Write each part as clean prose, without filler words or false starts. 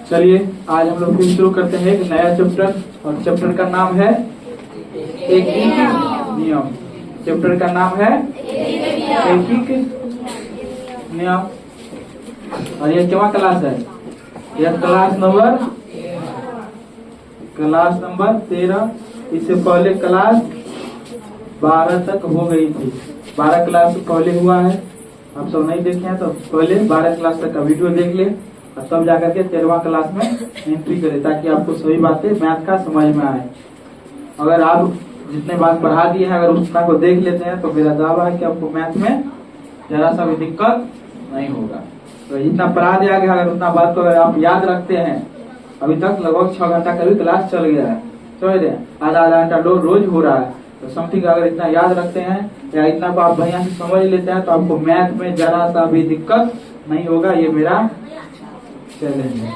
चलिए आज हम लोग फिर शुरू करते हैं एक नया चैप्टर, और चैप्टर का नाम है एकीक नियम। चैप्टर का नाम है एकीक नियम। और ये क्या क्लास है? यह क्लास नंबर 13। इससे पहले क्लास 12 तक हो गई थी। 12 क्लास पहले हुआ है, आप सब नहीं देखे हैं तो पहले 12 क्लास तक का वीडियो देख ले और तब जाकर के 13वां क्लास में एंट्री करें, ताकि आपको सभी बातें मैथ का समझ में आए। अगर आप जितने बात पढ़ा दिए हैं अगर उतना को देख लेते हैं तो मेरा दावा है कि आपको मैथ में जरा सा भी दिक्कत नहीं होगा। तो जितना पढ़ा दिया गया अगर उतना बात को अगर आप याद रखते हैं, अभी तक लगभग 6 घंटा का भी क्लास चल गया है, समझ रहे हैं, आधा घंटा रोज हो रहा है। तो समथिंग अगर इतना याद रखते हैं या इतना को आप बढ़िया से समझ लेते हैं तो आपको मैथ में जरा सा भी दिक्कत नहीं होगा। ये मेरा चैलेंज है।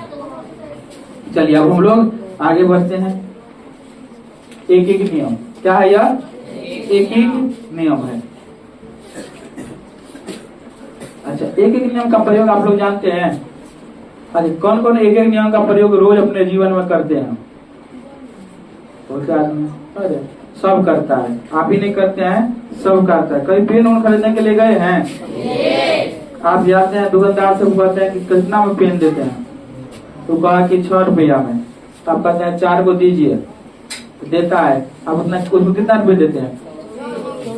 चलिए अब हम लोग आगे बढ़ते हैं। एक एक नियम क्या है? यह एक एक नियम है। अच्छा, एक एक नियम का प्रयोग आप लोग जानते हैं? अच्छा, कौन कौन एक एक नियम का प्रयोग रोज अपने जीवन में करते हैं? बहुत से आदमी, अरे सब करता है, आप ही नहीं करते हैं, सब करता है। कहीं पेन खरीदने के लिए गए हैं? आप जाते हैं दुकानदार से कहते हैं कि कितना में पेन देते हैं? तो कहा कि 6 रुपया में। तो आप कहते हैं 4 को दीजिए, तो देता है। आप उतना उसमें कितना रुपये देते हैं?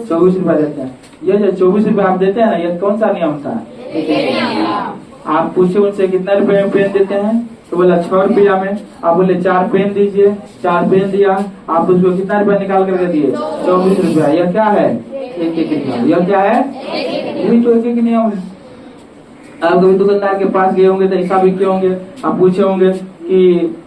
24 रुपया देते हैं। ये जो 24 रुपया आप देते हैं ना, ये कौन सा नियम था? आप पूछे उनसे कितना रुपए में पेन देते हैं, तो बोला 6 रुपया में। आप बोले 4 पेन दीजिए, 4 पेन दिया, आप उसको कितना रुपया निकाल करके दिए? 24 रुपया। यह क्या है? एक एक नियम। यह क्या है? यही तो एक एक नियम है। आप कभी दुकानदार के पास गए होंगे तो हिसाब भी किए होंगे, आप पूछे होंगे कि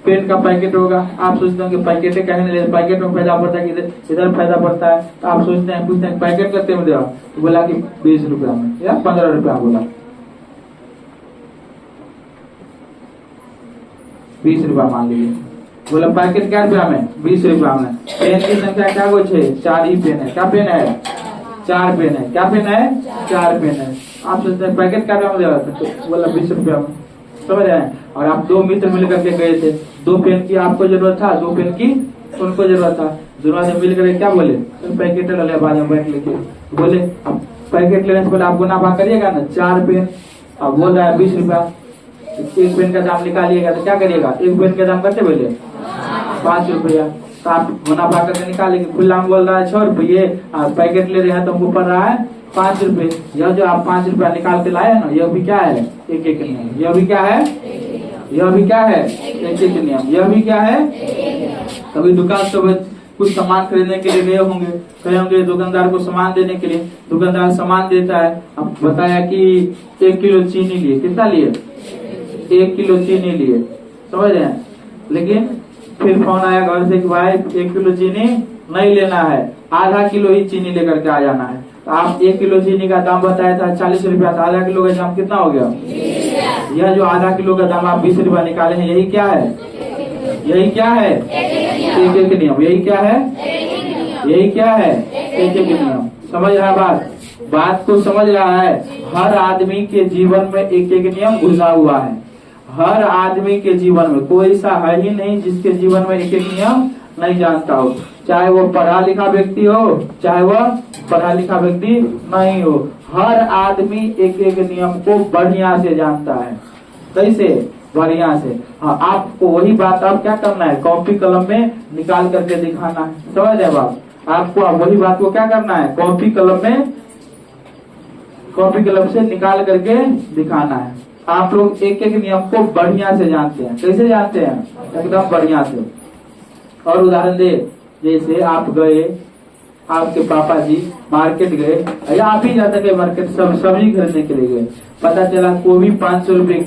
पेन का पैकेट होगा, आप सोचते होंगे पैकेट कहने ले, पैकेट में फायदा पड़ता है कि इधर फायदा पड़ता है, तो आप सोचते हैं पूछते हैं पैकेट कितने में देगा, तो बोला कि 20 रुपया में या 15 रुपया। बोला 20 रुपया मान लीजिए। बोला पैकेट क्या रुपया में? 20 रुपया में। पेन की संख्या क्या कुछ है? 4 ही पेन है। क्या पेन है? 4 पेन है। क्या पेन है? 4 पेन है। आप सोचते हैं पैकेट क्या रुपया में देगा, तो बोला 20 रुपया में। समझ रहे हैं? और आप 2 मित्र मिल करके गए थे, 2 पेन की आपको जरूरत था, 2 पेन की उनको जरूरत था। दोनों से मिल करके क्या बोले? तो पैकेट ले बाद में बैठ लेके बोले। अब पैकेट लेने से पहले आप मुनाफा करिएगा ना, 4 पेन अब बोल रहा है 20 रुपया। एक पेन का दाम निकालिएगा तो क्या करिएगा? एक पेन का दाम करते बोले 5 रुपया। तो आप मुनाफा करके निकालेंगे। खुला में बोल रहा है 6 रुपये, आप पैकेट ले रहे हैं तो हमको पड़ रहा है 5 रुपये। यह जो आप 5 रुपया निकाल के लाए ना, यह भी क्या है? एक एक नियम। यह भी क्या है? यह भी क्या है? एक एक नियम। यह भी क्या है? कभी दुकान से कुछ सामान खरीदने के लिए गए होंगे, कहे होंगे दुकानदार को सामान देने के लिए, दुकानदार सामान देता है। अब बताया कि 1 किलो चीनी लिए। कितना लिए? 1 किलो चीनी लिए, समझ रहे हैं। लेकिन फिर फोन आया घर से कि भाई 1 किलो चीनी नहीं लेना है, आधा किलो ही चीनी लेकर के आ जाना है। तो आप 1 किलो चीनी का दाम बताया था 40 रुपया, तो आधा किलो का दाम कितना हो गया? यह जो आधा किलो का दाम आप 20 रुपया निकाले हैं, यही क्या है? यही क्या है? एक एक नियम। यही क्या है? यही क्या है? एक एक नियम। समझ रहा है? बात को समझ रहा है? हर आदमी के जीवन में एक एक नियम घुसा हुआ है। हर आदमी के जीवन में कोई ऐसा है ही नहीं जिसके जीवन में एक एक नियम नहीं जानता हो, चाहे वो पढ़ा लिखा व्यक्ति हो, चाहे वह पढ़ा लिखा व्यक्ति नहीं हो। हर आदमी एक एक नियम को बढ़िया से जानता है। कैसे? बढ़िया से। हाँ, आपको वही बात आप क्या करना है? कॉपी कलम में निकाल करके दिखाना है। समझ रहे बात? आपको वही बात को क्या करना है? कॉपी कलम से निकाल करके दिखाना है। आप लोग एक एक नियम को बढ़िया से जानते हैं। कैसे जानते हैं? एकदम बढ़िया से। और उदाहरण दे, जैसे आप गए, आपके पापा जी मार्केट गए, या आप ही जाते गए मार्केट सब्जी खरीदने के लिए गए, पता चला गोभी 500 रुपये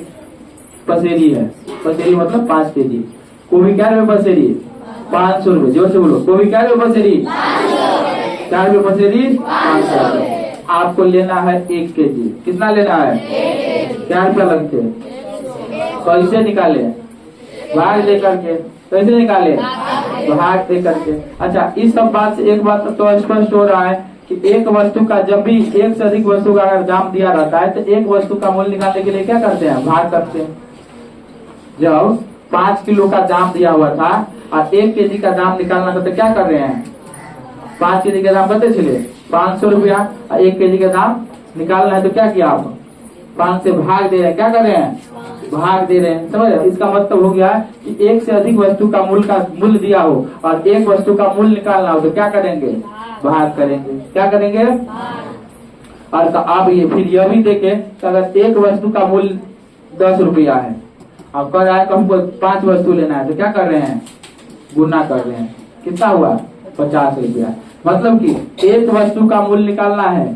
पसेरी है। पसेरी मतलब 5 केजी। गोभी क्या रुपये पसेरी? 500 रुपये। जोर से बोलो, गोभी क्या रुपये पसेरी? 4 रुपये पसेरी, 500 रुपये। आपको लेना है 1 केजी। कितना लेना है? क्या रुपया लगते? कैसे निकाले? भाग लेकर के। कैसे निकाले? भाग दे करके। अच्छा, इस सब बात से एक बात तो स्पष्ट हो रहा है कि एक वस्तु का जब भी एक से अधिक वस्तु का अगर दाम दिया रहता है तो एक वस्तु का मूल्य निकालने के लिए क्या करते हैं? भाग करते हैं। जब 5 किलो का दाम दिया हुआ था और 1 केजी का दाम निकालना था तो क्या कर रहे हैं? 5 केजी का दाम कते चले 500 रुपया और 1 केजी का दाम निकालना है तो क्या किया आप? 5 से भाग दे रहे हैं। क्या कर रहे हैं? भाग दे रहे हैं। समझ रहे? इसका मतलब हो गया कि एक से अधिक वस्तु का मूल्य दिया हो और एक वस्तु का मूल्य निकालना हो तो क्या करेंगे? भाग करेंगे। क्या करेंगे? और आप ये फिर यह भी देखें कि अगर एक वस्तु का मूल्य 10 रुपया है, अब कह रहा है कि हमको 5 वस्तु लेना है तो क्या कर रहे हैं? गुना कर रहे हैं। कितना हुआ? 50 रुपया। मतलब कि एक वस्तु का मूल्य निकालना है,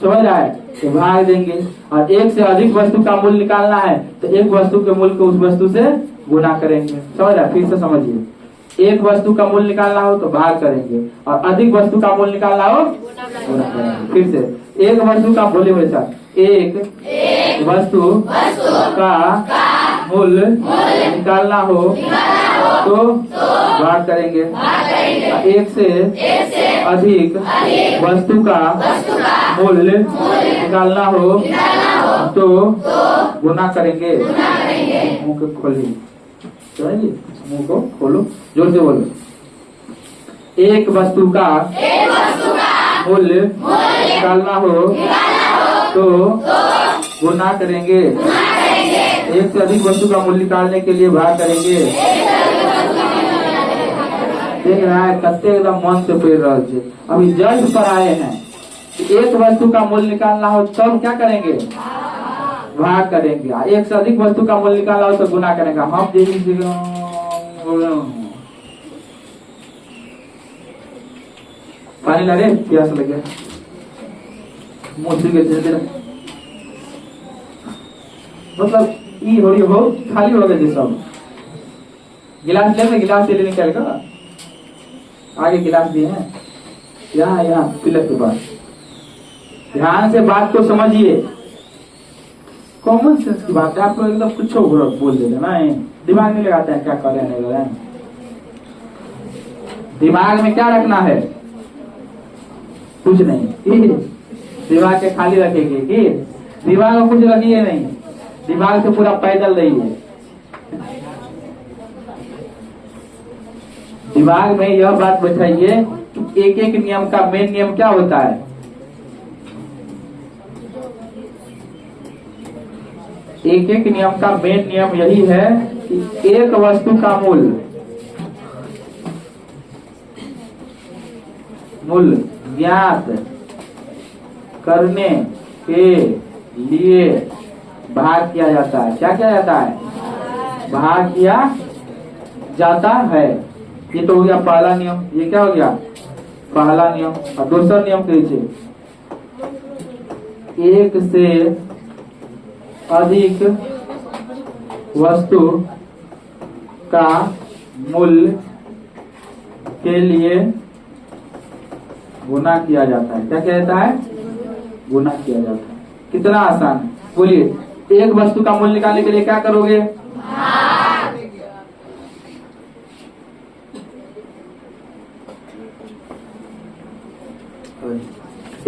समझ रहा है, तो भाग देंगे। और एक से अधिक वस्तु का मूल्य निकालना है तो एक वस्तु के मूल्य को उस वस्तु से गुना करेंगे। समझ रहा है? फिर से समझिए, एक वस्तु का मूल्य निकालना हो तो भाग करेंगे और अधिक वस्तु का मूल्य निकालना हो गुना करेंगे। फिर से एक वस्तु का बोले वैसा एक वस्तु का मूल्य निकालना हो तो भाग करेंगे। एक से अधिक वस्तु का मूल्य निकालना हो तो गुना करेंगे। मुंह को खोलिए, मुंह को खोलो, जोर से बोलो। एक वस्तु का मूल्य निकालना हो तो गुना करेंगे। एक से अधिक वस्तु का मूल्य निकालने के लिए भाग करेंगे। देख रहा है कत्ते एकदम मन से पेड़ रहा है। अभी जल्द पर आए हैं, एक वस्तु का मूल्य निकालना हो तब क्या करेंगे? भाग करेंगे। एक से अधिक वस्तु का मूल्य निकालना हो तो गुना करेंगे। हम पानी ला रे, प्यास लगे, मुँह के मतलब ई हो खाली हो गए सब। गिलास ले, गिलास ले निकाल कर आगे गिलास दिए हैं यहाँ पिलर के पास। ध्यान से बात को समझिए, कॉमन सेंस की बात है। आपको एकदम कुछ बोल देते ना, दिमाग नहीं लगाते हैं क्या कर रहे हैं, नहीं कर रहे हैं। दिमाग में क्या रखना है? कुछ नहीं। दिमाग के खाली रखेंगे कि दिमाग में कुछ रखिए नहीं, दिमाग से पूरा पैदल रहिए। दिमाग में यह बात बैठाइए कि एक एक नियम का मेन नियम क्या होता है? एक एक नियम का मेन नियम यही है कि एक वस्तु का मूल्य ज्ञात करने के लिए भाग किया जाता है। क्या किया जाता है? भाग किया जाता है। ये तो हो गया पहला नियम। ये क्या हो गया? पहला नियम। और दूसरा नियम कीजिए, एक से अधिक वस्तु का मूल्य के लिए गुना किया जाता है। क्या किया जाता है? गुना किया जाता है। कितना आसान है, बोलिए। एक वस्तु का मूल्य निकालने के लिए क्या करोगे?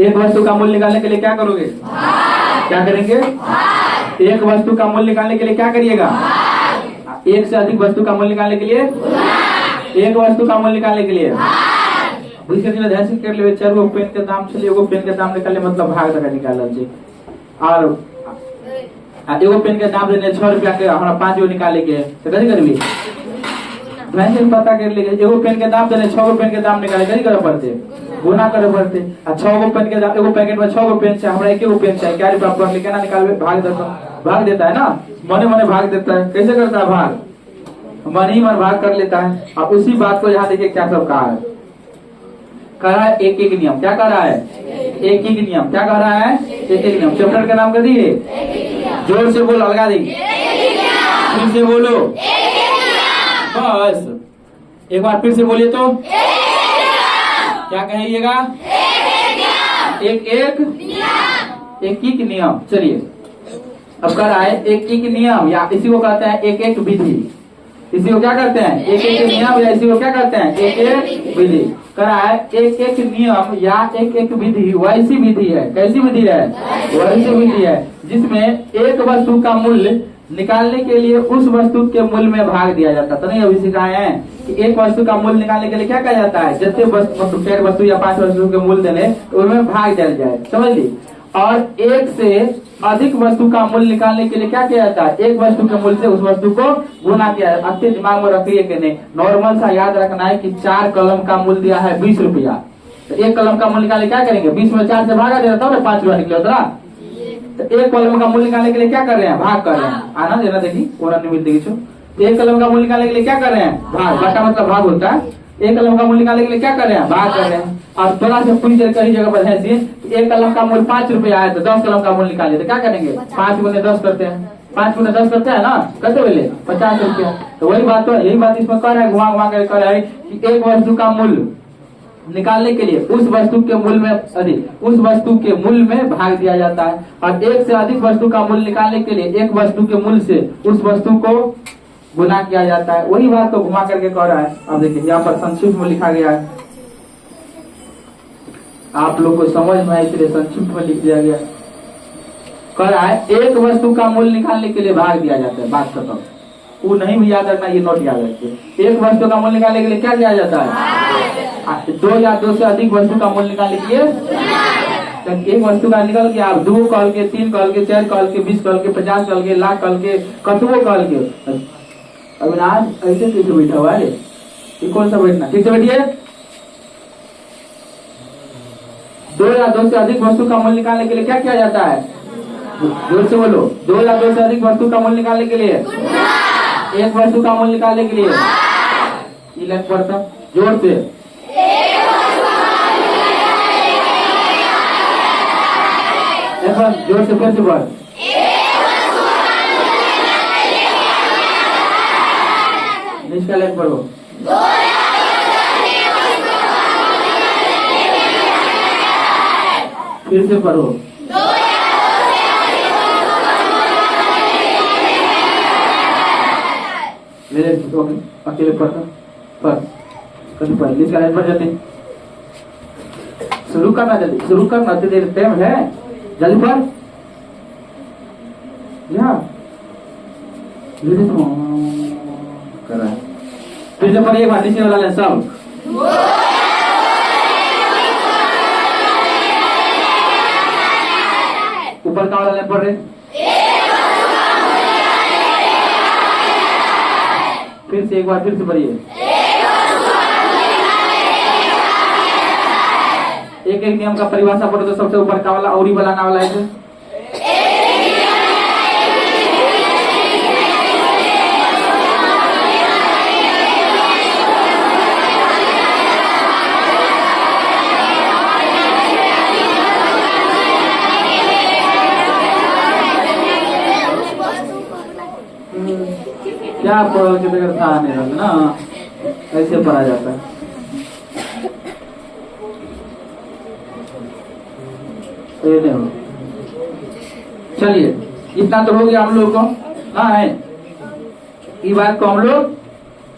एक वस्तु का मूल्य निकालने के लिए क्या करोगे? क्या करेंगे? एक वस्तु का मूल्य निकालने के लिए क्या करिएगा? एक से अधिक वस्तु का मूल्य निकालने के लिए, एक वस्तु का मूल्य निकालने के लिए ध्यान से कर ले। 4 गो पेन के दाम चलिए, एगो पेन के दाम निकाले मतलब भाग तक निकाल लीजिए। और एगो पेन के दाम देने 6 रुपया के, हमारा 5 गो निकाले के तो कैसे करबी? ध्यान से पता कर लीजिए। एगो पेन के दाम देने 6 गो पेन के दाम निकाले कैसे करे पड़ते? गुना करे पड़ते। 6 गो पेन के दाम, एगो पैकेट में 6 गो पेन से हमारा 1 गो पेन चाहिए, क्या रुपया पर लेके ना निकाल भाग देता है ना, मने मने भाग देता है। कैसे करता है भाग? मन ही मन भाग कर लेता है। अब उसी बात को यहाँ देखिए क्या सब कहा है। कह रहा है एक एक नियम। क्या कह रहा है? एक एक नियम। क्या कह रहा है? एक एक नियम। चैप्टर का नाम कर दिए, जोर से बोलो, अलगा देंगे, फिर से बोलो, बस एक बार फिर से बोलिए तो क्या कहिएगा? एक एक नियम। चलिए अब कह रहा है एक एक नियम, या इसी को कहते हैं एक एक विधि। इसी को क्या करते हैं? एक एक नियम, या इसी को क्या करते हैं? एक एक विधि। कह रहा है एक एक नियम या एक एक विधि वैसी विधि है। कैसी विधि है? वैसी विधि है जिसमें एक वस्तु का मूल्य निकालने के लिए उस वस्तु के मूल्य में भाग दिया जाता है। तो नहीं अभी सिखाए हैं कि एक वस्तु का मूल्य निकालने के लिए क्या कहा जाता है, जितने वस्तु या 5 वस्तु के मूल्य देने तो उनमें भाग दिया जाए, समझ ली। और एक से अधिक वस्तु का मूल्य निकालने के लिए क्या किया जाता है, एक वस्तु के मूल्य से उस वस्तु को गुना किया जाता है। अच्छे दिमाग में रखिए कि नहीं, नॉर्मल सा याद रखना है कि 4 कलम का मूल्य दिया है 20 रुपया, तो एक कलम का मूल्य निकालने क्या करेंगे, 20 में 4 से भागा देना तब तो 5 रुपया निकले होता। तो एक कलम का मूल्य निकालने के लिए क्या कर रहे हैं, भाग कर रहे हैं। आना देना देखिए और नहीं मिलती छो। एक कलम का मूल्य निकालने के लिए क्या कर रहे हैं, भाग, बटा मतलब भाग होता है। एक कलम का मूल्य निकालने के लिए क्या कर रहे हैं, भाग कर रहे हैं। और थोड़ा सा पूरी देर कहीं जगह पर है एक कलम का मूल्य 5 रुपया है तो 10 कलम का मूल्य निकालिए तो क्या करेंगे, 5 गुने 10 करते हैं, 5 गुने 10 करते हैं ना, करते बोले 50 रुपया। तो वही बात, तो यही बात इसमें कर रहा है, घुमा घुमा कर कर रहा है कि एक वस्तु का मूल्य निकालने के लिए उस वस्तु के मूल्य में अधिक उस वस्तु के मूल्य में भाग दिया जाता है। और एक से अधिक वस्तु का मूल्य निकालने के लिए एक वस्तु के मूल्य से उस वस्तु को गुना किया जाता है। वही बात को घुमा करके कह रहा है। अब देखिए यहाँ पर संक्षिप्त में लिखा गया है, आप लोग को समझ में आए इसलिए संक्षिप्त में लिख दिया गया। कह रहा है एक वस्तु का मूल्य निकालने के लिए भाग दिया जाता है, बात खत्म। वो नहीं भी याद रखना, ये नोट याद रखिए। एक वस्तु का मूल्य निकालने के लिए क्या किया जाता है, 2 या 2 से अधिक वस्तु का मूल्य निकालने के लिए एक वस्तु का निकल के आप 2 कॉल के, 3 कॉल के, 4 कॉल के, 20 कॉल के, 50 कॉल के, लाख कॉल के, कतवो कॉल के। अविनाश ऐसे कैसे बैठा हुआ है, ये कौन सा बैठना, ठीक से बैठिए। 2 या 2 से अधिक वस्तु का मूल्य निकालने के लिए क्या किया जाता है, जोर से बोलो, 2 या 2 से अधिक वस्तु का मूल्य निकालने के लिए, एक वस्तु का मूल्य निकालने के लिए लग पड़ता, जोर से जोर से फिर से बोल, इसका लेख पढ़ो, फिर से पढ़ो, मेरे अकेले पढ़ता पर कभी पढ़, इसका लेख पढ़ जाते, शुरू करना जल्दी, शुरू करना, देर टाइम है, जल्दी पढ़ या कर रहा है। फिर से पढ़िए, नीचे वाला लें सब, ऊपर का वाला लें पढ़ रहे, फिर से एक बार फिर से पढ़िए, एक एक नियम का परिभाषा पढ़ो तो सबसे ऊपर का वाला और ही बनाना वाला है। क्या पढ़ो कि अगर था नहीं रहा ना, ऐसे पढ़ा जाता है। चलिए इतना तो हो गया हम लोग को, हाँ है, ये बात को हम लोग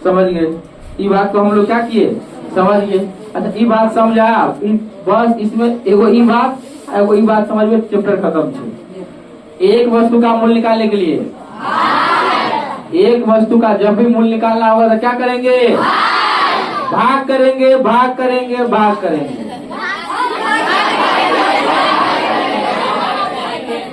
समझ गए, ये बात को हम लोग क्या किए, समझ गए। अच्छा ये बात समझा, बस इसमें एगो ये बात समझ में चैप्टर खत्म छे। एक वस्तु का मूल्य निकालने के लिए, एक वस्तु का जब भी मूल्य निकालना होगा तो क्या करेंगे, भाग करेंगे, भाग करेंगे, भाग करेंगे।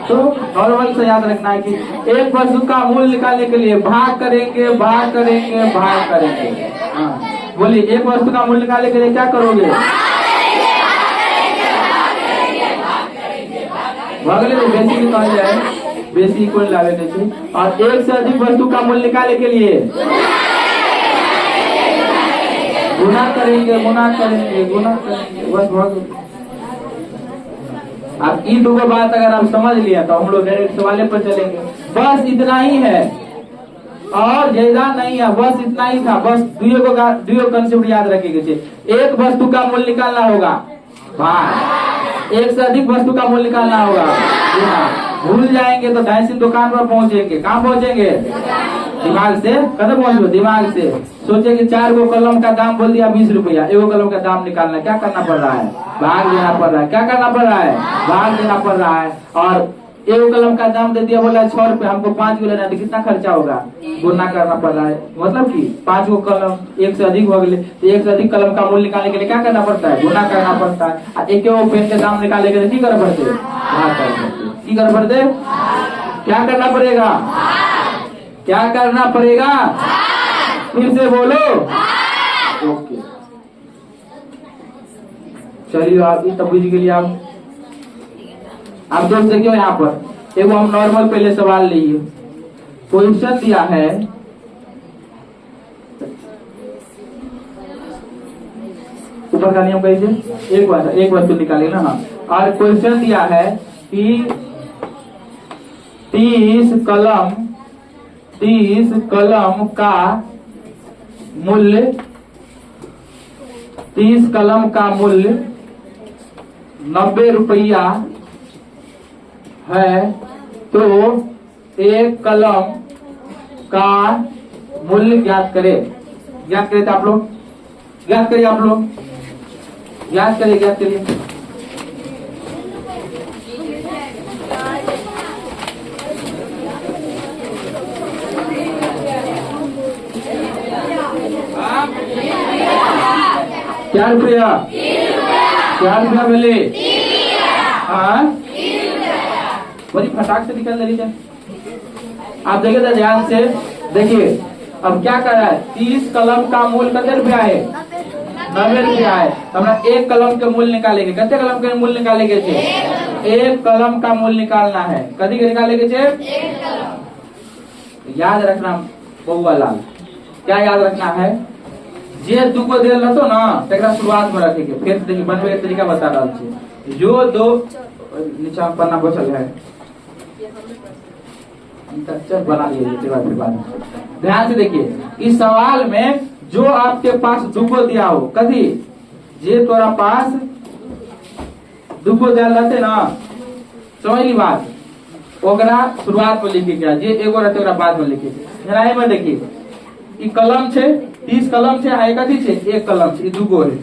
तो नॉर्मल से याद रखना है कि एक वस्तु का मूल्य निकालने के लिए भाग करेंगे, भाग करेंगे, भाग करेंगे। हाँ बोलिए, एक वस्तु का मूल्य निकालने के लिए क्या करोगे, भागले तो बेसिक निकाल जाए, बेसिक को ला लेने चाहिए। और एक से अधिक वस्तु का मूल्य निकालने के लिए गुना करेंगे, गुना करेंगे, गुना करेंगे, बस बहुत। आप इन दो बात अगर आप समझ लिया तो हम लोग डायरेक्ट सवाले पर चलेंगे। बस इतना ही है और ज्यादा नहीं है, बस इतना ही था। बस दुयो कंसेप्ट याद रखिएगा। एक वस्तु का मूल्य निकालना होगा भाग, एक से अधिक वस्तु का मूल्य निकालना होगा गुना। भूल जाएंगे तो ढाई दुकान पर पहुंचेंगे, कहाँ पहुंचेंगे, दिमाग से। कदम पहुंचो दिमाग से। सोचे कि 4 गो कलम का दाम बोल दिया 20 रुपया, 1 कलम का दाम निकालना, क्या करना पड़ रहा है, भाग देना पड़ रहा है। क्या करना पड़ रहा है, भाग देना पड़ रहा है। और एक कलम का दाम दे दिया, बोला 6 रुपए, हमको 5 गो लेना है तो कितना खर्चा होगा, गुना करना पड़ रहा है। मतलब कि 5 गो कलम एक से अधिक हो गए तो एक से अधिक कलम का मूल्य निकालने के लिए क्या करना पड़ता है, गुना करना पड़ता है। एक पेन के दाम निकालने के लिए की करना पड़ते, की करना पड़ते, क्या करना पड़ेगा, क्या करना पड़ेगा, फिर से बोलो। ओके चलिए आप इस तबीज के लिए आप दोस्त देखिए यहाँ पर एक हम नॉर्मल पहले सवाल लीजिए। क्वेश्चन दिया है, ऊपर का नियम कैसे, एक वस्तु निकाले ना। हाँ, और क्वेश्चन दिया है कि 30 कलम का मूल्य 30 कलम का मूल्य 90 रुपया है, तो एक कलम का मूल्य ज्ञात करे। ज्ञात करे थे आप लोग, ज्ञात करिए, आप लोग ज्ञात करिए, ज्ञात करिए। क्या रुपया, क्या रुपया मिले, हाँ बड़ी फटाक से निकल रही है। आप देखिए तो ध्यान से देखिए, अब क्या कर रहा है, 30 कलम का मूल्य कितने रुपया है, 90 रुपया है। हमरा एक कलम के मूल्य निकालेंगे, कितने कलम के मूल्य निकालेंगे थे, एक कलम का मूल्य निकालना है, कभी के निकालेंगे थे, याद रखना बउआ लाल, क्या याद रखना है, जे दुगो देल रहतो ना तेरा शुरुआत में रखेंगे, फिर देखिए बनवे के तरीका बता रहा हूँ। जो दो नीचा पन्ना बचल है बना लिए, ध्यान से देखिए इस सवाल में जो आपके पास दुगो दिया हो, कभी जे तोरा पास दुगो दिया रहते ना, समझ ली बात, ओकरा शुरुआत में लिखे गया, जे एगो रहते ओकरा बाद में लिखे। जरा में देखिए कलम छे, 30 कलम छे, कथी छे, एक कलम छे, दुगो है,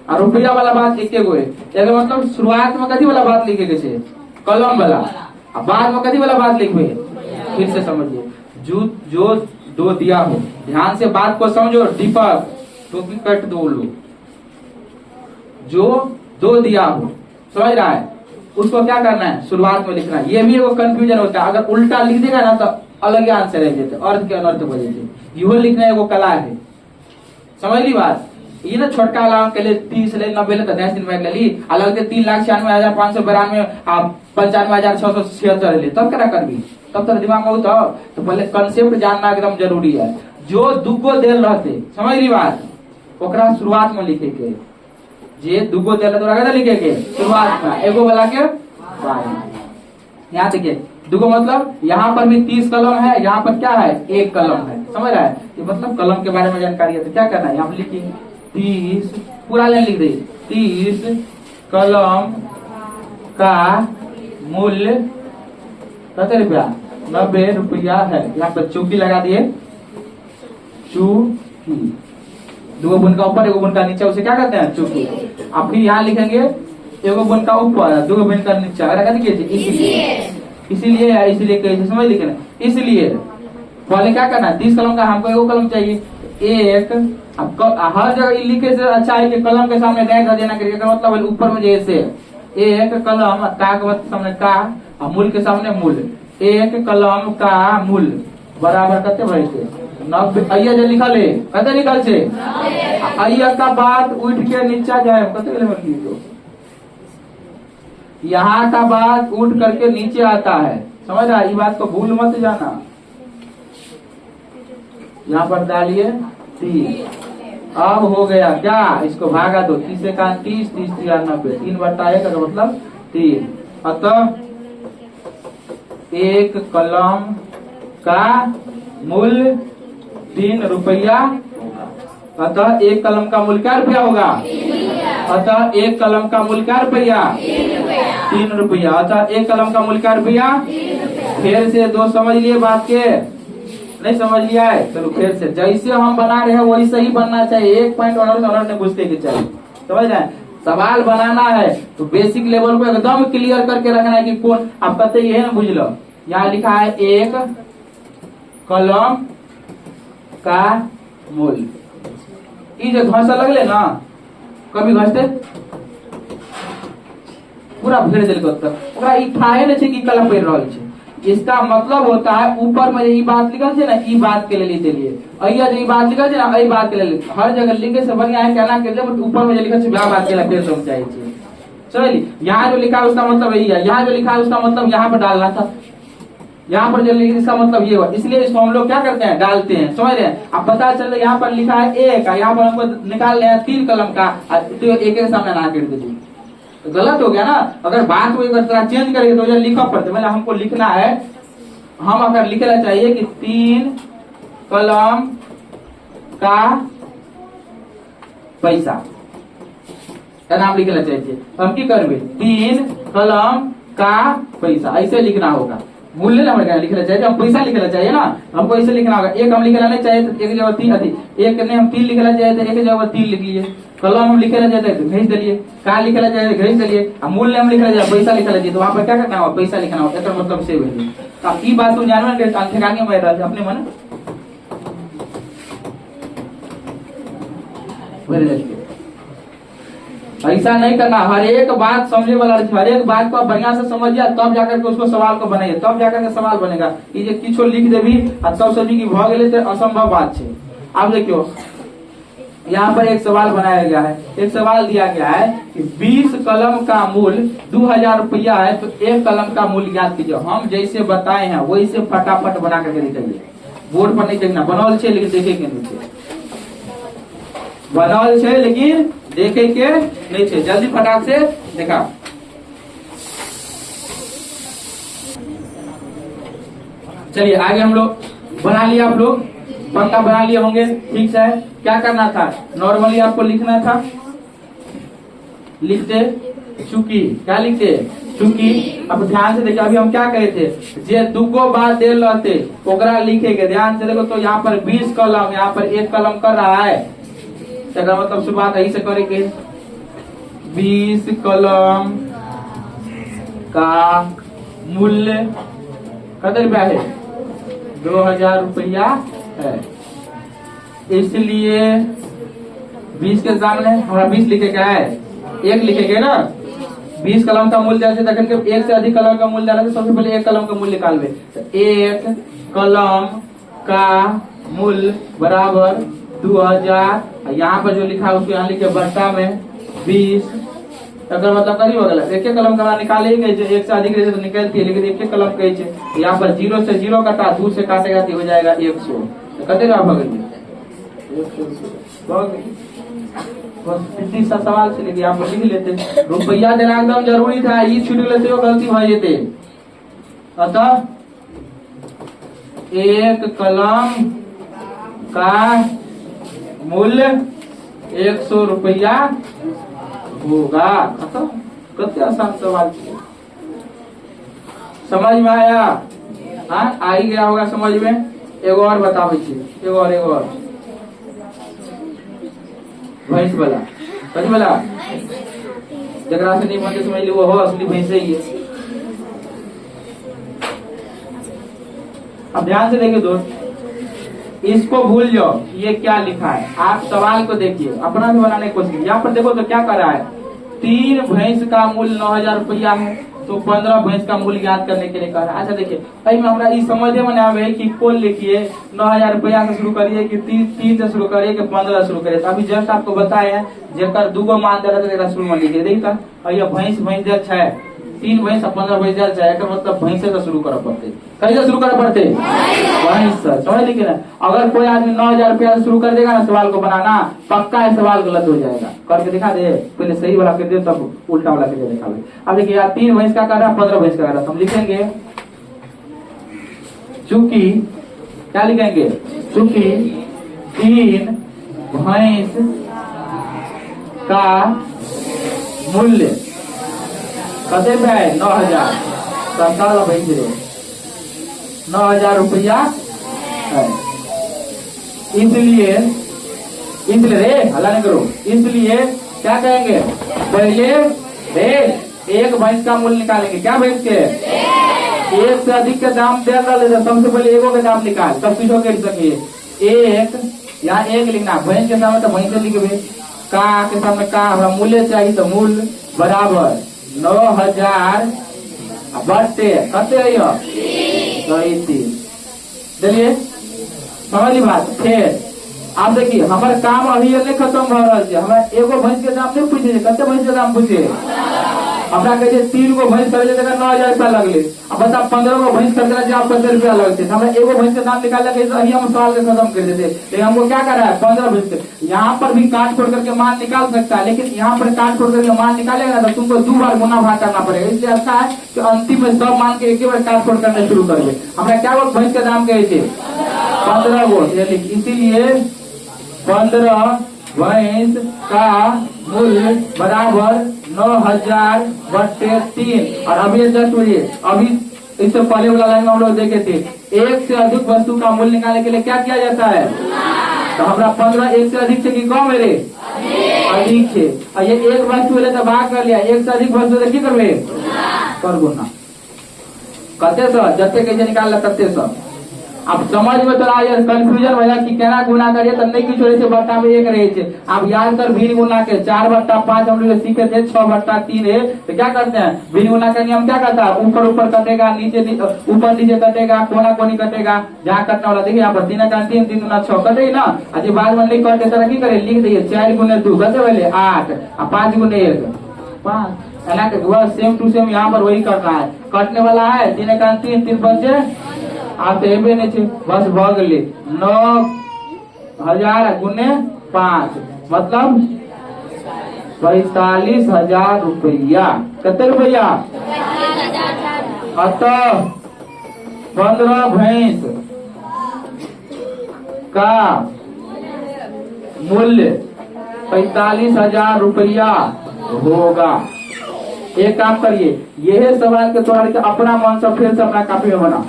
और रुपया वाला बात एक गो है। मतलब शुरुआत में कथी वाला बात लिखे गए, कलम वाला, और बाद में कथी वाला बात लिखे, फिर से समझिए, जो दो दिया हो, ध्यान से बात को समझो, दीपक टोपी कट दो लो, जो दो दिया हो, समझ रहा है, उसको क्या करना है, शुरुआत में लिखना है। ये भी एगो कंफ्यूजन होता है, अगर उल्टा लिख देगा ना तो अलग ही आंसर रह जाते, अर्थ के अनर्थ हो जाते। यो लिखना एगो कला है, समझ ली बात। ये ना छोटका अलाव के लिए 30 ले 90 ले तो 10 दिन में ले ली, अलग से 3,96,592 95,676 ले, तब क्या कर भी, तब तक दिमाग में होता। तो पहले कंसेप्ट जानना एकदम जरूरी है। जो दुगो देल रहते, समझ ली बात, ओकरा शुरुआत में लिखे के, जे दुगो देल रहते ओकरा लिखे के शुरुआत में, एगो वाला के बाद। यहाँ देखिए दुगो मतलब यहाँ पर भी 30 कलम है, यहाँ पर क्या है, एक कलम है, समझ रहा है। ये मतलब कलम के बारे में जानकारी है, तो क्या करना है, यहाँ लिखिए 30, पूरा लाइन लिख दे, 30 कलम का मूल्य कितने रुपया, 90 रुपया है। यहाँ पर चौकी लगा दिए, चूकी, दो बुनका ऊपर एगो बुनका नीचे, उसे क्या कहते हैं, चूकी। अब फिर यहाँ लिखेंगे एगो बुनका ऊपर दो बुनका नीचे, इसीलिए कैसे समझ लिखे, इसलिए पहले क्या करना है, 30 कलम का हमको एगो कलम चाहिए, एक। अब हर जगह लिखे से अच्छा है कि कलम के सामने डैश देना करिए, मतलब ऊपर में जैसे एक कलम का सामने का, मूल के सामने मूल, एक कलम का मूल्य बराबर कते भाई से 90। अय्या जो लिखल है कते लिखल छे, अय्या का बात उठ के नीचा जाए, कते लिखल तो यहाँ का बात उठ करके नीचे आता है, समझ रहा, ये बात को भूल मत जाना। यहाँ पर डालिए 30, अब हो गया क्या, इसको भागा दो, 30 से 30, 30 3 90, 3/1 का मतलब 3। अतः एक कलम का मूल्य 3 रुपया, अतः एक कलम का मूल्य क्या रुपया होगा, अतः एक कलम का मूल्य क्या रुपया, 3 रुपया, अतः एक कलम का मूल्य क्या रुपया। फिर से दो समझ लिए बात के, नहीं समझ लिया है, चलो फिर से जैसे हम बना रहे हैं वैसे ही बनना चाहिए, एक पॉइंट ऑनर ने घुसने की चाहिए, समझ रहे हैं। सवाल बनाना है तो बेसिक लेवल को एकदम क्लियर करके रखना है कि कौन, आप कहते ये ना बुझ लो। यहाँ लिखा है एक कलम का मूल्य, ये जो घसा लगले ना, कभी घसते पूरा भेड़ दिल ओकरा ई ठाए न छै कि कलम पढ़ रहल छै। इसका मतलब होता है ऊपर में ये बात लिखल छै ना, ई बात के लिए चलिए अइया जो बात लिखल छै ना, अई बात के लिए हर जगह लिखे से बढ़िया है कहना के लिए, बट ऊपर में जो लिखल छै वह बात के लिए फिर समझाई छै। चलिए यहाँ जो लिखा है उसका मतलब यही है, यहाँ जो लिखा है उसका मतलब यहाँ पर डालना था, यहाँ पर जो लिखा इसका मतलब ये हुआ, इसलिए इसको हम लोग क्या करते हैं डालते हैं, समझ रहे हैं। अब पता चल रहा यहाँ पर लिखा है एक का, यहाँ पर हमको निकाल रहे हैं 3 कलम का, तो एक के सामने ना कर दीजिए तो गलत हो गया ना। अगर बात को अगर चेंज करेंगे तो ये लिखा पड़ता है, मतलब हमको लिखना है, हम अगर लिखना चाहिए कि 3 कलम का पैसा का नाम लिखना चाहिए, हम की करवे 3 कलम का पैसा ऐसे लिखना होगा। मूल्य ना लिखना चाहिए, हम पैसा लिखना चाहिए ना, हमको ऐसे लिखना होगा। एक हम लिखना नहीं चाहिए तो एक जगह 3 अति, एक ने हम 3 लिखना चाहिए तो एक जगह 3 लिख लिए। कलम हम लिखना चाहिए तो भेज दिलिए, का लिखना चाहिए भेज दिलिए। मूल्य हम लिखना चाहिए पैसा लिखना चाहिए तो वहां पर क्या करना होगा पैसा लिखना होगा, इसका मतलब से भेजिए। अब ई बात तो जानना ठेकाने में रहता है अपने मन ऐसा नहीं करना। हर एक बात समझने वाला, हर एक बात को आप बढ़िया से समझिए तब जाकर के उसको सवाल को बनाइए, तब जाकर के सवाल बनेगा। ये जो किछो लिख देवी आ सब सोची की भ गेले तो असंभव बात है। आप देखियो यहाँ पर एक सवाल बनाया गया है, एक सवाल दिया गया है कि 20 कलम का मूल्य 2000 रुपया है तो एक कलम का मूल्य ज्ञात कीजिए। हम जैसे बताए हैं वैसे फटाफट बना करके लिखिए, बोर्ड पर नहीं देखना, बनौल छे लेकिन देखे के नहीं छे, बनौल छे लेकिन देखे के नहीं छे, जल्दी फटाक से देखा। चलिए आगे हम लोग बना लिया, आप लोग पक्का बना लिए होंगे, ठीक है। क्या करना था, नॉर्मली आपको लिखना था, लिखते चूंकि, क्या लिखते चूंकि। अब ध्यान से देखिए अभी हम क्या कहे थे, जे दुगो बात दे रहते ओकरा लिखेंगे। ध्यान से देखो तो यहाँ पर 20 कलम, यहाँ पर 1 कलम कर रहा है, मतलब शुरुआत यही से करेंगे। 20 कलम का मूल्य कितना रुपया है, 2000 रुपया है, इसलिए 20 के सामने हमारा 20 लिखे क्या है, 1 लिखेंगे ना। 20 कलम का मूल्य जैसे तक के 1 से अधिक कलम का मूल्य डाला, सबसे पहले 1 कलम का मूल्य निकालवे। तो 1 कलम का मूल्य बराबर 2000, यहाँ पर जो लिखा है उसको यहाँ लिखे बट्टा में 20, अगर मतलब करीब हो गया। एक कलम का निकालेंगे, जो 1 से अधिक रहे तो निकलती है, लेकिन एक कलम कहे यहाँ पर 0 से 0 काटा, 2 से काटेगा तो हो जाएगा 100। तो कते भाग बस इतनी सा सवाल से लेके आप लिख लेते। रुपया देना एकदम जरूरी था, ये छूट लेते हो गलती हो जाते। अतः 1 कलम का मूल्य 100 रुपया होगा। कितने आसान सवाल, समझ में आया? हाँ आ ही गया होगा समझ में। एगो और बतावे छी, एगो और भैंस वाला, सच वाला जगरा से नहीं बनते समझ ली, वो हो असली भैंस ही है। अब ध्यान से देखिए दोस्त, इसको भूल जाओ ये क्या लिखा है, आप सवाल को देखिए, अपना भी बनाने की कोशिश कीजिए। यहाँ पर देखो तो क्या कर रहा है, 3 भैंस का मूल्य 9000 रुपया है, तो 15 भैंस का मूल्य ज्ञात करने के लिए कह रहा है। अच्छा देखिए में हमरा इस समझे में आवे कि कौन लिखिए 9000 रुपया से शुरू करिए कि 3 से शुरू करिए कि 15 शुरू करिए। अभी जस्ट आपको बताए हैं जेकर दूगो मान दे रहे थे शुरू में लिखिए। देखिए भैंस दे है 3 भैंस 15 भैंस दे है, मतलब भैंसे से शुरू करना पड़ते। कैसे शुरू करना पड़ते, भैंस से, समझ लीजिए ना। अगर कोई आदमी 9000 रुपया से शुरू कर देगा ना सवाल को बनाना, पक्का है सवाल गलत हो जाएगा। करके दिखा दे, पहले सही वाला कर दे तब उल्टा वाला करके दिखा दे। अब देखिए यार 3 भैंस का कर रहा है, 15 भैंस का कर रहा है, हम लिखेंगे चूंकि, क्या लिखेंगे, चूंकि 3 भैंस का मूल्य कते पे है 9000, 9000 रुपया है, इसलिए रे हल्ला नहीं करो, इसलिए क्या कहेंगे? पहले भैंस, एक भैंस का मूल्य निकालेंगे। क्या भैंस के? एक से अधिक के दाम दे रहा, सबसे पहले एगो के दाम निकाल, तब किसो कर सकिए। एक, यहाँ एक लिखना, भैंस के सामने तो भैंस लिखे, का के सामने का, हमारा मूल्य चाहिए तो मूल्य बराबर 9,000 बटे कते है 3। चलिए समझ बात। फिर आप देखिए हमारे काम अभी नहीं खत्म हो रहा है, हमें एगो भैंस के दाम नहीं पूछे, कते भैंस के दाम पूछे, हमरा कहे 3 गो भैंस खरीदे तो 9,000 रुपया लगले। अब बता 15 गो भैंस खरीदना आप 15 रुपया लगते, हमें एगो भैंस के दाम निकाल के हम सवाल के खत्म कर देते। लेकिन हमको क्या कर रहा है 15 भैंस। यहाँ पर भी काट खोड़ करके मान निकाल सकता है, लेकिन यहाँ पर काट खोड़ करके मान निकालेगा तो तुमको 2 बार गुना भाग करना पड़ेगा। इसलिए अच्छा है कि अंतिम में सब मान के एक बार काट खोड़ करना शुरू कर दे। हमरा क्या वो भैंस के दाम कहे थे 15 गो, इसीलिए 15 भैंस का मूल्य बराबर 9,000 बटे 3। और अभी जस्ट बोलिए, अभी इससे पहले वाला लाइन में हम लोग देखे थे, एक से अधिक वस्तु का मूल्य निकालने के लिए क्या किया जाता है? तो हमारा 15 एक से अधिक से कि कम मेरे अधिक है, और ये एक वस्तु बोले तो भाग कर लिया, एक से अधिक वस्तु की करवे कर गुना कते सौ जते कैसे निकाल तते सौ। अब समझ में तो यार कंफ्यूजन भैया कि केना गुना करिए तो नहीं कुछ से बट्टा में एक रहे थे। आप याद कर भिन्न गुना के 4/5 हम लोग सीखे थे, 6/3 है। तो क्या करते हैं भिन्न गुना का नियम क्या करता है? ऊपर ऊपर कटेगा, नीचे ऊपर नीचे कटेगा, कोना कोनी कटेगा, जहाँ कटने वाला देखिए यहाँ पर 3 का 3 3 गुना 6 कटे ना। आज बाद में नहीं कटे तरह की करे लिख दिए 4 गुने 2 कटे वाले 8 और 5 गुने 1 5 है ना। सेम टू सेम यहाँ पर वही करना है, कटने वाला है 3 का 3 3 5 आप नहीं बस भगले 9,000 गुने 5 मतलब 45,000 रुपया। कितने रुपया? अतः 15 भैंस का मूल्य 45,000 रुपया होगा। एक काम करिए, यह सवाल के तौर पर अपना मन से फिर से अपना कॉपी में बना।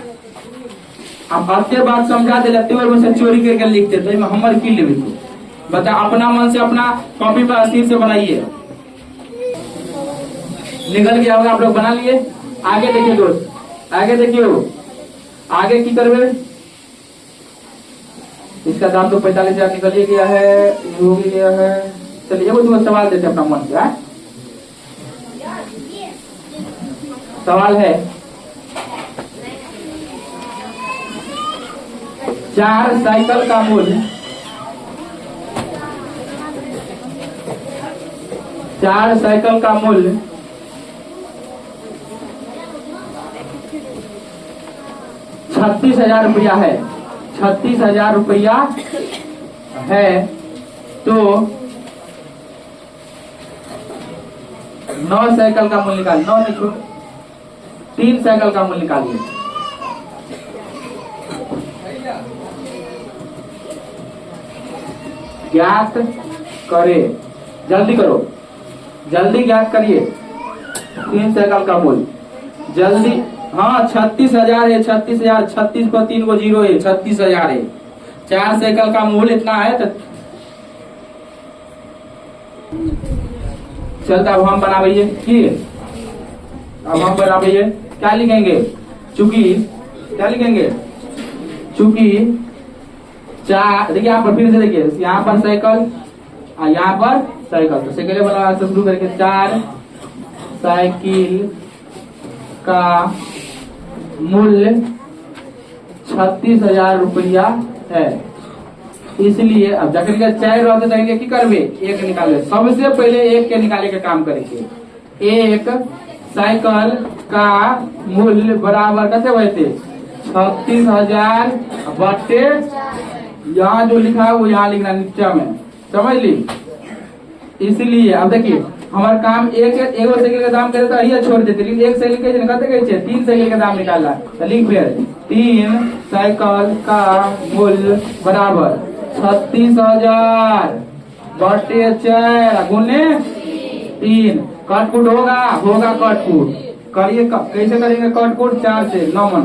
अब आपके बात समझा दे और मुझसे चोरी करके लिखते तो हमर की लेवे बता। अपना मन से अपना कॉपी पर अस्थिर से बनाइए। निकल गया होगा, आप लोग बना लिए। आगे देखिए दोस्त, आगे देखिए, आगे की करवे। इसका दाम तो 45,000 निकल ही गया है, हो गया है। चलिए वो तुम्हें सवाल देते अपना मन से। सवाल है 4 साइकिल का मूल्य 4 साइकिल का मूल्य 36,000 रुपया है। 36,000 रुपया है तो 9 साइकिल का मूल्य निकालिए। 9 नहीं 3 साइकिल का मूल्य निकालिए। ज्ञात करे, जल्दी करो, जल्दी ज्ञात करिए 3 साइकिल का मूल्य जल्दी। हाँ 36,000 है, 36,000 36 को 3 को 0 है, 36,000 है। 4 साइकिल का मूल्य इतना है तो चलता। अब हम बना भैया कि अब हम बना भैया क्या लिखेंगे? चूंकि क्या लिखेंगे? चूंकि 4 देखिए यहाँ पर फिर से देखिए, यहाँ पर साइकिल और यहाँ पर साइकिल, तो साइकिल बना शुरू करके 4 साइकिल का मूल्य 36,000 रुपया है। इसलिए अब जखन के 4 रहते की करबे 1 निकाले। सबसे पहले 1 के निकाले के काम करेंगे। 1 साइकिल का मूल्य बराबर कैसे बढ़ते 36,000 बटे यहाँ जो लिखा है वो यहाँ लिखना नीचे में, समझ ली। इसलिए अब देखिए हमारा काम एक साइकिल का दाम करे तो ये छोड़ देते, लेकिन 1 साइकिल के कहते कैसे 3 साइकिल का दाम निकालना तो लिख फिर 3 साइकिल का मूल्य बराबर 36,000 बटे 4 गुने 3। कटकुट होगा कटकुट करिए। कैसे करेंगे कटकुट? 4 से 9 मन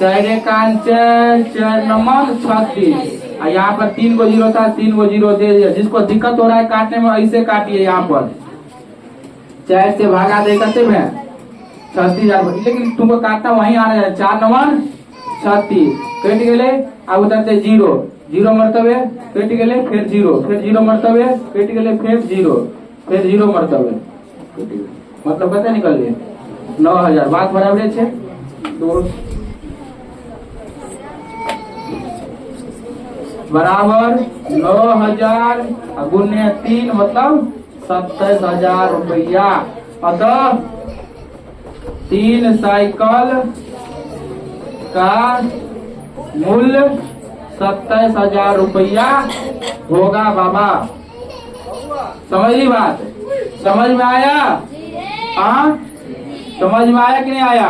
चार कान चार, चार नंबर 36। यहाँ पर 3 को 0 था, 3 को 0 दे दिया। जिसको दिक्कत हो रहा है काटने में ऐसे काटिए। यहाँ पर 4 से भागा दे करते में 36,000, लेकिन तुमको काटना वहीं आना है। 4 नंबर 36 कट गए। अब उतरते 0, 0 मरतबे कट गए, फिर 0, फिर 0 मरतबे कट गए, फिर 0, फिर 0 मरतबे। मतलब कते निकल गए 9,000। बात बराबर है। दो बराबर 9,000 गुने 3 मतलब 27,000 रुपया। अतः 3 साइकिल का मूल्य 27,000 रुपया होगा। बाबा समझी बात? समझ में आया? हाँ, समझ में आया कि नहीं आया?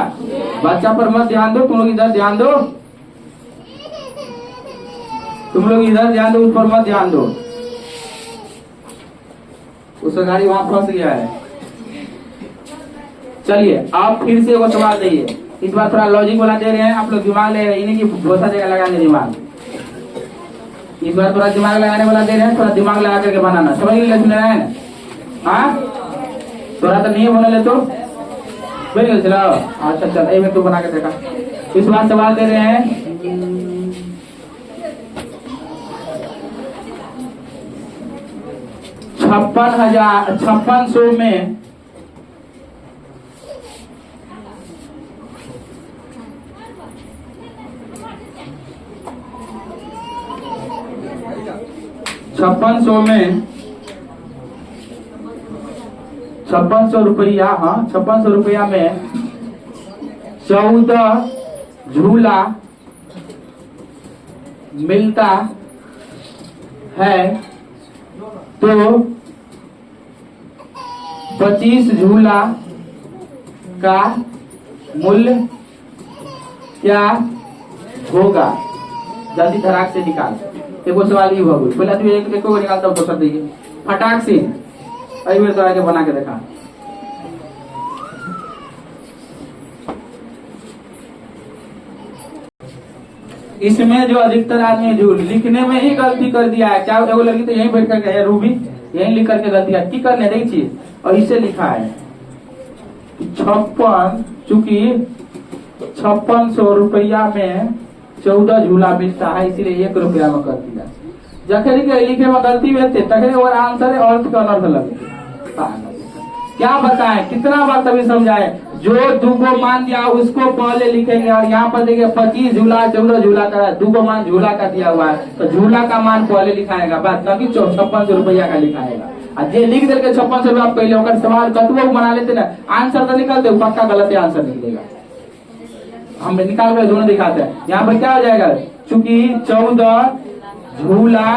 बच्चा पर मत ध्यान दो, तुम लोग इधर ध्यान दो, तुम लोग इधर ध्यान दो, उस पर मत ध्यान दो। उसका गाड़ी वहां फंस गया है। चलिए आप फिर से वो सवाल दीजिए। इस बार थोड़ा लॉजिक वाला दे रहे हैं, आप लोग दिमाग ले रहे हैं, इन्हीं की बहुत सा जगह लगाने दिमाग। इस बार थोड़ा दिमाग लगाने वाला दे रहे हैं, थोड़ा दिमाग लगा करके बनाना। समझ लीजिए लक्ष्मी नारायण। हाँ, थोड़ा तो नहीं बोले तो चलो। अच्छा चल, मैं तू बना के देखा। इस बार सवाल दे रहे हैं 5600 में 5600 रुपया, हाँ 5600 रुपया में 14 झूला मिलता है तो 25 झूला का मूल्य क्या होगा? जल्दी धड़ाक से निकाल। देखो सवाल ही होगा। पहले तो एक को निकालता हूँ, दूसरा देखिए फटाक से। अभी मैं तो आगे बना के देखा। इसमें जो अधिकतर आदमी जो लिखने में ही गलती कर दिया है। क्या वो लड़की तो यहीं बैठ कर गया, रूबी यहीं लिख करके गलती है की करने देखिए। और इसे लिखा है 56, चूंकि 5600 रुपया में 14 झूला मिलता है, इसीलिए 1 रुपया में कर दिया। जखरी के लिखे में गलती हुए थे तखरे और आंसर अर्थ का अनर्थ लगे। क्या बताएं, कितना बार तभी समझाए। जो 2 को मान दिया उसको पहले लिखेंगे। और यहाँ पर देखिए 25 झूला 14 झूला का 2 को मान झूला का दिया हुआ है, तो झूला का मान पहले लिखाएगा, बात ना कि 5600 रुपया का लिखाएगा। और जे लिख देंगे 5600 रुपया पहले होकर सवाल कतबो बना लेते ना, आंसर तो निकलते पक्का गलत आंसर निकलेगा। हम निकाल कर दोनों दिखाते हैं। यहाँ पर क्या हो जाएगा, चूंकि 14 झूला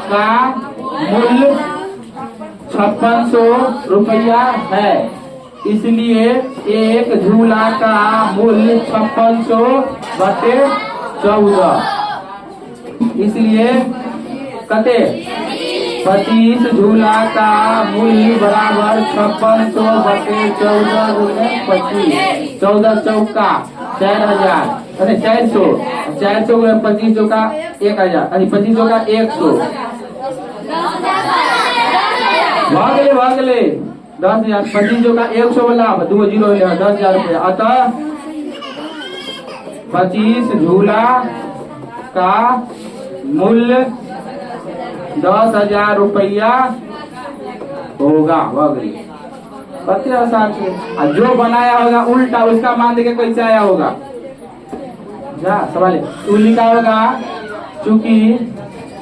का मूल्य 5600 रुपया है, इसलिए 1 झूला का मूल्य 5600 बटे 14, इसलिए कते 25 झूला का मूल्य बराबर 5600 बटे 14 गुणे 25। 14 चौका 4000, अरे 400, 400 गुणे 25 चौका 1000, अरे 25 चौका 100। भागले 10,000। 25 चौका 100 वाला 2 जीरो 10,000 रुपया। अतः 25 झूला का मूल्य 10,000 रुपया होगा। पते आसान से। जो बनाया होगा उल्टा, उसका मान देके कैसे आया होगा सवाल है। लिखा होगा चूंकि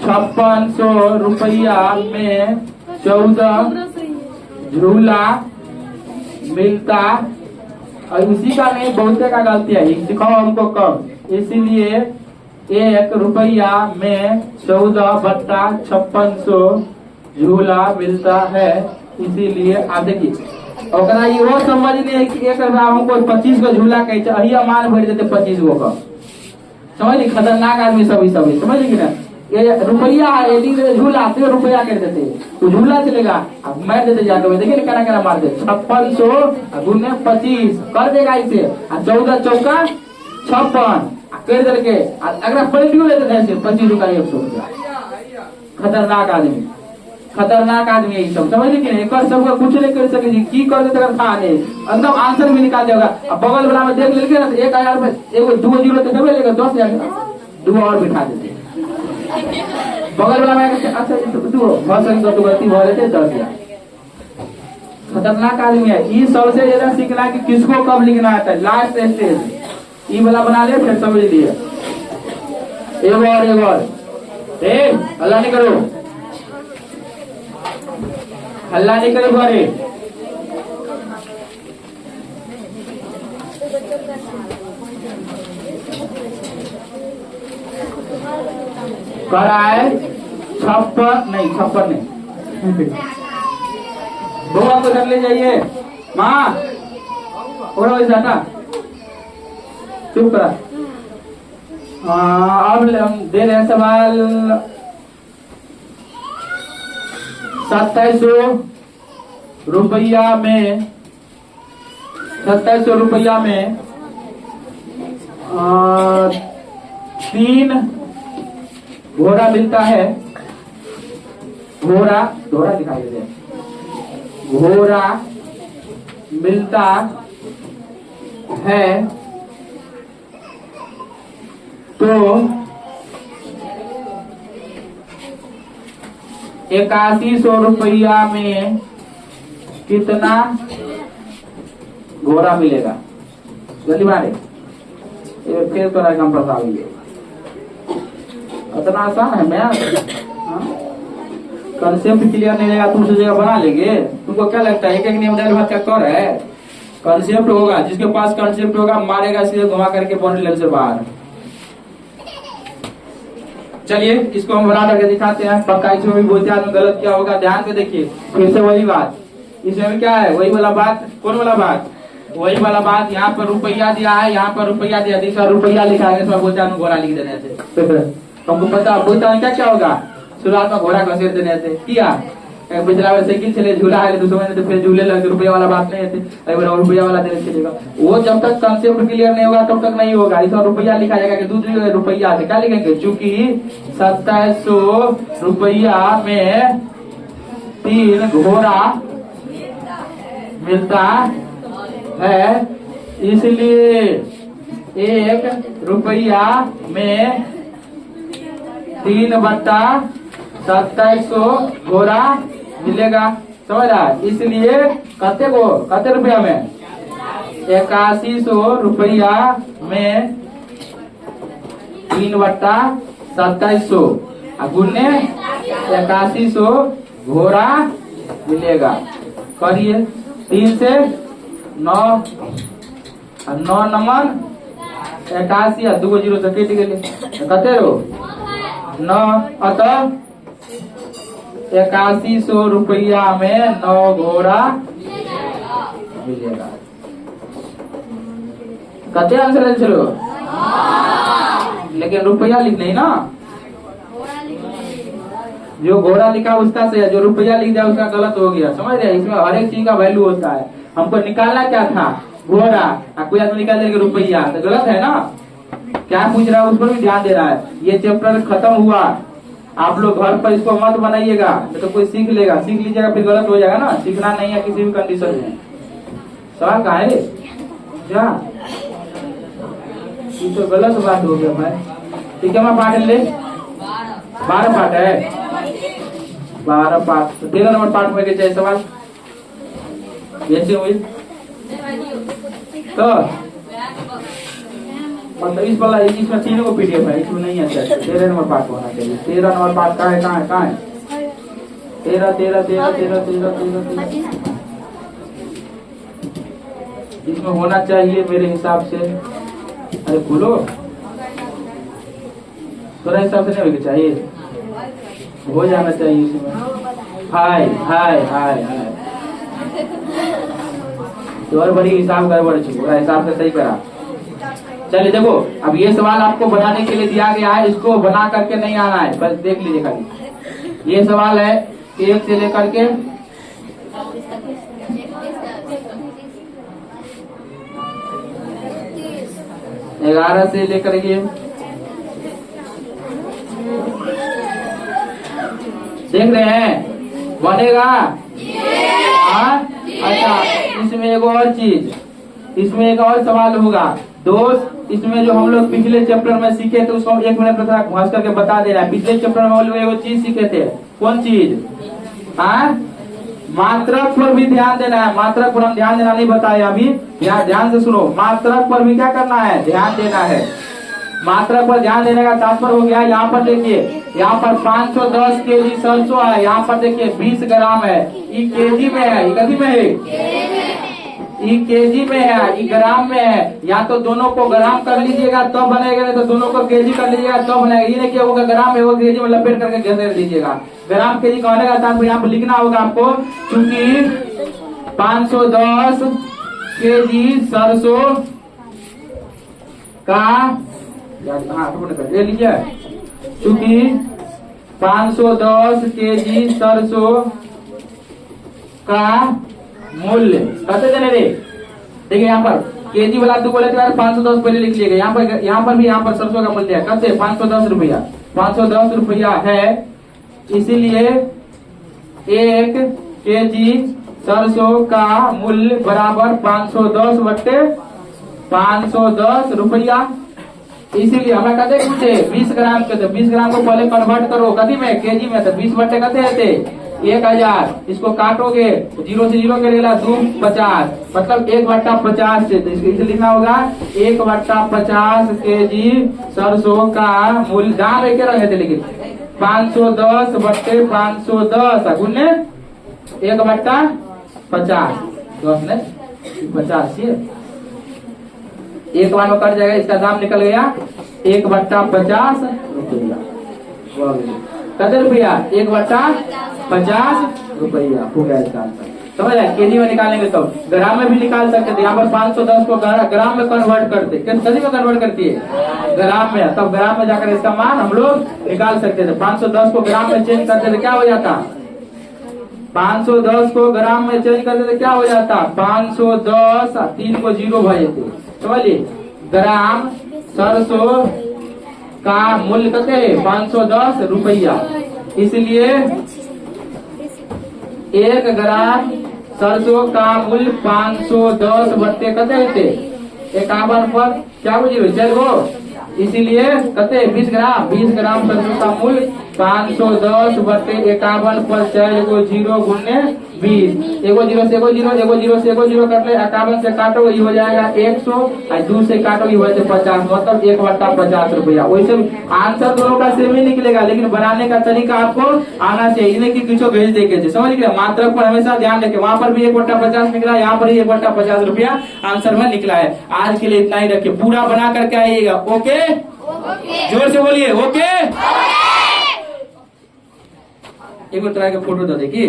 5600 रुपया में 14 झूला मिलता, और इसी का नहीं बहुते का गलती है, दिखाओ हमको कब। इसीलिए 1 रुपया में 14 बट्टा 5600 झूला मिलता है, इसीलिए आप देखिए और ये वो समझ नहीं है कि 1 रुपया हमको 25 को झूला कैसे अहिया मान भर देते 25 को का। समझ ली, खतरनाक आदमी सभी समझ ली ना। ये रुपया है, झूला से रुपया कर देते, तो झूला चलेगा। अब मार देते जाकर देखिए क्या क्या मार दे 5600 गुने 25 कर देगा इसे। 14 चौका 56, कर करके अगर पलटियो लेते थे 25 रुपया 100 रुपया। खतरनाक आदमी, खतरनाक आदमी है सब, समझ लेकिन एक सबका कुछ नहीं कर सके की कर देते अगर था नहीं एकदम आंसर भी निकाल देगा। अब बगल वाला में देख लेके ना 1000 में एक 2 जीरो तो देवे लेगा 10,000 2 और बिठा देते बगल वाला में। अच्छा तू बहुत सारी तो गलती हो लेते 10,000। खतरनाक आदमी है। ये सबसे ज्यादा सीखना है कि किसको कब लिखना आता है। लास्ट स्टेज ये वाला बना ले फिर समझ लिए। एक और हल्ला नहीं करो, हल्ला नहीं करो घरे। करा है 56 नहीं 56 नहीं। बुआ को घर ले जाइए माँ और वैसा ना चुप करा। अब दे रहे हैं सवाल 2700 रुपया में 2700 रुपया में 3 घोड़ा मिलता है। घोड़ा दिखाई दे, घोड़ा मिलता है तो 8100 रुपया में कितना घोड़ा मिलेगा। जल्दी मारे फिर तो कम फंसा है। इतना आसान है। मैं कंसेप्ट क्लियर नहीं रहेगा तुम जगह बना लेंगे। तुमको क्या लगता है एक नियम बात क्या कर है। कंसेप्ट होगा, जिसके पास कंसेप्ट होगा मारेगा सीधे घुमा करके बाउंड्री लाइन से बाहर। चलिए इसको हम बना करके दिखाते हैं। पक्का इसमें भी बोलते हैं गलत क्या होगा ध्यान से देखिए। फिर से वही बात, इसमें क्या है वही वाला बात। कौन वाला बात? वही वाला बात। यहाँ पर रुपया दिया है, यहाँ पर रुपया दिया, दूसरा रुपया लिखा है, इसमें बोलते हैं घोड़ा लिख देने से। हमको पता बोलता है क्या क्या होगा। शुरुआत में घोड़ा घसीट देने से किया, पिछला बार साइकिल चले झूला है तो समझ तो फिर झूले लगे। रुपया वाला बात नहीं है, रुपया वाला देने चलेगा। वो जब तक कंसेप्ट क्लियर नहीं होगा तब तक नहीं होगा। इसमें रुपया लिखा जाएगा कि दूसरी रुपया से क्या लिखेंगे, चूंकि 2700 रुपया में 3 घोड़ा मिलता है, इसलिए 1 रुपया में 3/2700 घोड़ा मिलेगा। समझ रहा? इसलिए कते रुपया में 8100 रुपया में 3/2700 गुने 8100 घोड़ा मिलेगा। करिए 3 से 9 नंबर 81 2 जीरो से कट गए कते रो 9। अतः 8100 रुपया में 9 घोड़ा मिलेगा। कते आंसर चलो, लेकिन रुपया लिख नहीं ना। जो घोड़ा लिखा उसका सही है, जो रुपया लिख दिया उसका गलत हो गया। समझ रहे? इसमें हर एक चीज का वैल्यू होता है। हमको निकालना क्या था, घोड़ा, कोई आदमी निकाल देगा रुपया, तो गलत है ना। क्या पूछ रहा है उस पर भी ध्यान दे रहा है। ये चैप्टर खत्म हुआ, आप लोग घर पर इसको मत बनाइएगा, तो कोई सीख लेगा, सीख लीजिएगा फिर गलत हो जाएगा ना। सीखना नहीं है किसी भी कंडीशन में। सवाल कहाँ है क्या? ये तो गलत बात हो गया भाई। ठीक है, मैं पाठ ले 12 पाठ है, 12 पाठ। 13 नंबर पाठ में चाहिए सवाल ऐसे हुई तो मतलब इस वाला इसमें 3 को पीडीएफ है, इसमें नहीं है। 13 नंबर पाठ होना चाहिए। 13 नंबर पाठ कहाँ है, कहाँ है, कहाँ है? 13 13 13 13 13 13 इसमें होना चाहिए मेरे हिसाब से। अरे खोलो, थोड़ा हिसाब से नहीं होना चाहिए, हो जाना चाहिए इसमें। हाय हाय हाय हाय तो और बड़ी हिसाब गड़बड़ पूरा हिसाब से सही करा। चलिए देखो, अब ये सवाल आपको बनाने के लिए दिया गया है, इसको बना करके नहीं आना है, बस देख लीजिए खाली। ये सवाल है 1 से लेकर के 30 11 से लेकर ये देख रहे हैं बनेगा। हाँ अच्छा, इसमें एक और चीज, इसमें एक और सवाल होगा दोस्त। इसमें जो हम लोग पिछले चैप्टर में सीखे थे उसको 1 मिनट में थोड़ा घास करके बता देना। पिछले चैप्टर में हम लोग एगो चीज सीखे थे, कौन चीज? हाँ, मात्रक पर भी ध्यान देना है। मात्रक पर हम ध्यान देना नहीं बताया अभी, ध्यान से सुनो। मात्रक पर भी क्या करना है? ध्यान देना है। मात्रक पर ध्यान देने का तात्पर्य हो गया, यहाँ पर देखिए, यहाँ पर 510 केजी सरसों है, यहाँ पर देखिए 20 ग्राम है। ये केजी में है, ये कथी में है? ये केजी में है, ये ग्राम में है। या तो दोनों को ग्राम कर लीजिएगा तो बनेगा, नहीं तो दोनों को केजी कर लीजिएगा तो बनेगा। ये नहीं कि होगा ग्राम है वो केजी में लपेट करके घेर दीजिएगा। ग्राम केजी कहने का तात्पर्य यहाँ पर लिखना होगा आपको, क्योंकि 510 केजी सरसों का, ये लीजिए, चूंकि 510 केजी सरसों का मूल्य कैसे देने रे? देखिए यहाँ पर केजी वाला तो बोले 510 पहले लिख लीजिएगा। यहाँ पर भी यहाँ पर सरसों का मूल्य है कैसे? 510 रुपया। 510 रुपया है, इसीलिए 1 केजी सरसों का मूल्य बराबर 510 बट्टे 510 रुपया। इसीलिए हमें कहते पूछे 20 ग्राम के, तो 20 ग्राम को पहले कन्वर्ट करो कथी में? केजी में। तो 20 बट्टे कहते हैं 1000। इसको काटोगे 0 से 0 करेगा 2 50, मतलब 1/50 से। तो इसको लिखना होगा 1/50 केजी सरसों का मूल्य। दाम एक रहे थे लेकिन 510 बट्टे 510 गुने 1/50, 10 ने 50 से एक बार में कट जाएगा। इसका दाम निकल गया 1/50 रुपया। कितने रुपया? 1/50 रुपया हो गया इसका आंसर। समझ आया? केजी में निकालेंगे तो ग्राम में भी निकाल सकते थे। यहाँ पर 510 को ग्राम में कन्वर्ट करते, कभी में कन्वर्ट करती है ग्राम में, तब ग्राम में जाकर इसका मान हम लोग निकाल सकते थे। 510 को ग्राम में चेंज करते थे क्या हो जाता? 510 को ग्राम में चेंज करते थे क्या हो जाता? 510 3 को 0 भर देते। समझिए, ग्राम सरसों का मूल्य कितने है? 510 रुपया। इसलिए 1 ग्राम सरसों का मूल्य 510 बट्टे कितने थे? 51 पर क्या बुझे? चल वो, इसीलिए कहते 20 ग्राम सरसों का मूल्य 510 बट्टे 51 पर 4 को 0 गुने 20। एगो 0 से एगो 0, एगो 0 से एगो 0 कर ले। 51 से काटो ये हो जाएगा 100, और 2 से काटो ये हो जाए 50, मतलब 1/50 रुपया। वैसे आंसर दोनों का सेम ही निकलेगा, लेकिन बनाने का तरीका आपको आना चाहिए, इन्हें की कुछ भेज देके। समझ गए? मात्रक पर हमेशा ध्यान रखें। वहाँ पर भी 1/50 निकला, यहाँ पर ही 1/50 रुपया आंसर में निकला है। आज के लिए इतना ही रखिए, पूरा बना करके आइएगा। ओके? जोर से बोलिए ओके। एक तरह के फोटो तो देखिए।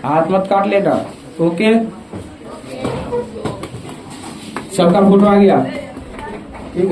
हाथ मत काट लेना। ओके, सबका फोटो आ गया? ठीक है।